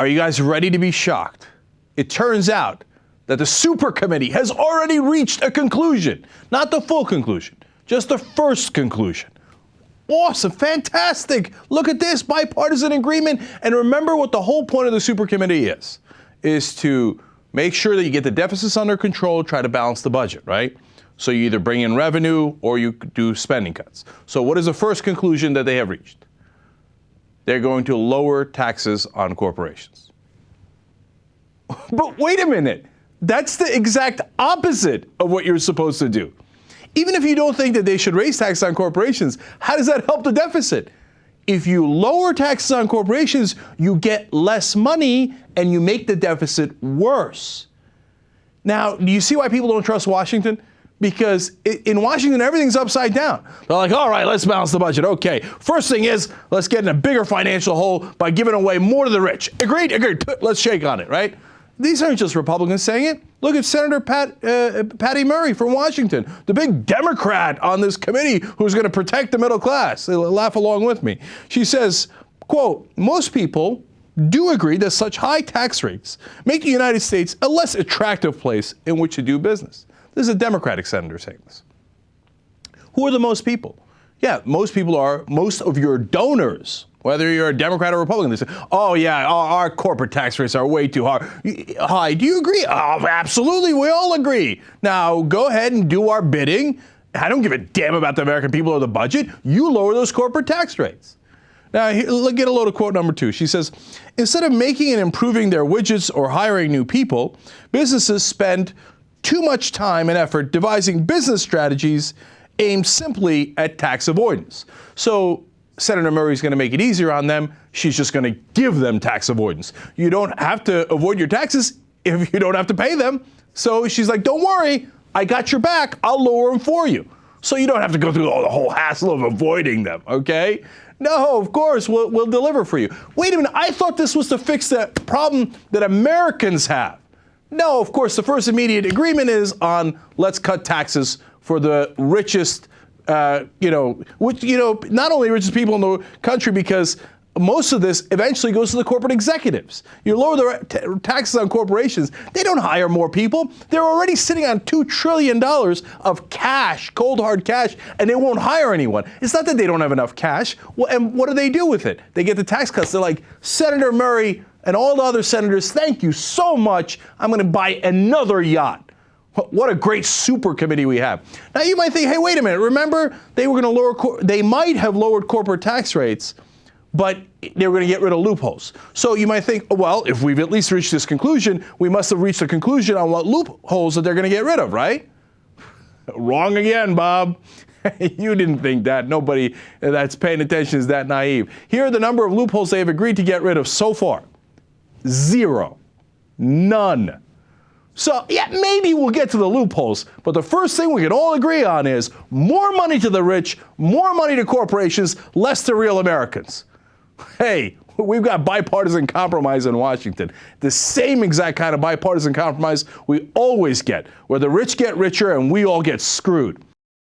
Are you guys ready to be shocked? It turns out that the super committee has already reached a conclusion. Not the full conclusion, just the first conclusion. Awesome, fantastic. Look at this, bipartisan agreement. And remember what the whole point of the super committee is to make sure that you get the deficits under control, try to balance the budget, right? So you either bring in revenue or you do spending cuts. So what is the first conclusion that they have reached? They're going to lower taxes on corporations. But wait a minute. That's the exact opposite of what you're supposed to do. Even if you don't think that they should raise taxes on corporations, how does that help the deficit? If you lower taxes on corporations, you get less money and you make the deficit worse. Now, do you see why people don't trust Washington? Because in Washington, everything's upside down. They're like, all right, let's balance the budget. Okay, first thing is, let's get in a bigger financial hole by giving away more to the rich. Agreed? Agreed. Let's shake on it, right? These aren't just Republicans saying it. Look at Senator Patty Murray from Washington, the big Democrat on this committee who's going to protect the middle class. They laugh along with me. She says, quote, most people do agree that such high tax rates make the United States a less attractive place in which to do business. This is a Democratic senator saying this. Who are the most people? Yeah, most people are most of your donors. Whether you're a Democrat or Republican, they say, oh, yeah, our corporate tax rates are way too high. Do you agree? Oh, absolutely. We all agree. Now, go ahead and do our bidding. I don't give a damn about the American people or the budget. You lower those corporate tax rates. Now, get a load of quote number 2. She says, instead of making and improving their widgets or hiring new people, businesses spend too much time and effort devising business strategies aimed simply at tax avoidance. So Senator Murray's going to make it easier on them. She's just going to give them tax avoidance. You don't have to avoid your taxes if you don't have to pay them. So she's like, don't worry, I got your back. I'll lower them for you. So you don't have to go through the whole hassle of avoiding them, okay? No, of course, we'll deliver for you. Wait a minute, I thought this was to fix the problem that Americans have. No, of course, the first immediate agreement is on let's cut taxes for the richest not only richest people in the country, because most of this eventually goes to the corporate executives. You lower the taxes on corporations, they don't hire more people. They're already sitting on $2 trillion of cash, cold hard cash, and they won't hire anyone. It's not that they don't have enough cash. Well, and what do they do with it? They get the tax cuts. They're like, Senator Murray and all the other senators, thank you so much. I'm going to buy another yacht. What a great super committee we have. Now you might think, hey, wait a minute. Remember, they were going to they might have lowered corporate tax rates, but they were going to get rid of loopholes. So you might think, well, if we've at least reached this conclusion, we must have reached a conclusion on what loopholes that they're going to get rid of, right? Wrong again, Bob. You didn't think that. Nobody that's paying attention is that naive. Here are the number of loopholes they have agreed to get rid of so far. 0. None. So, yeah, maybe we'll get to the loopholes, but the first thing we can all agree on is more money to the rich, more money to corporations, less to real Americans. Hey, we've got bipartisan compromise in Washington. The same exact kind of bipartisan compromise we always get, where the rich get richer and we all get screwed.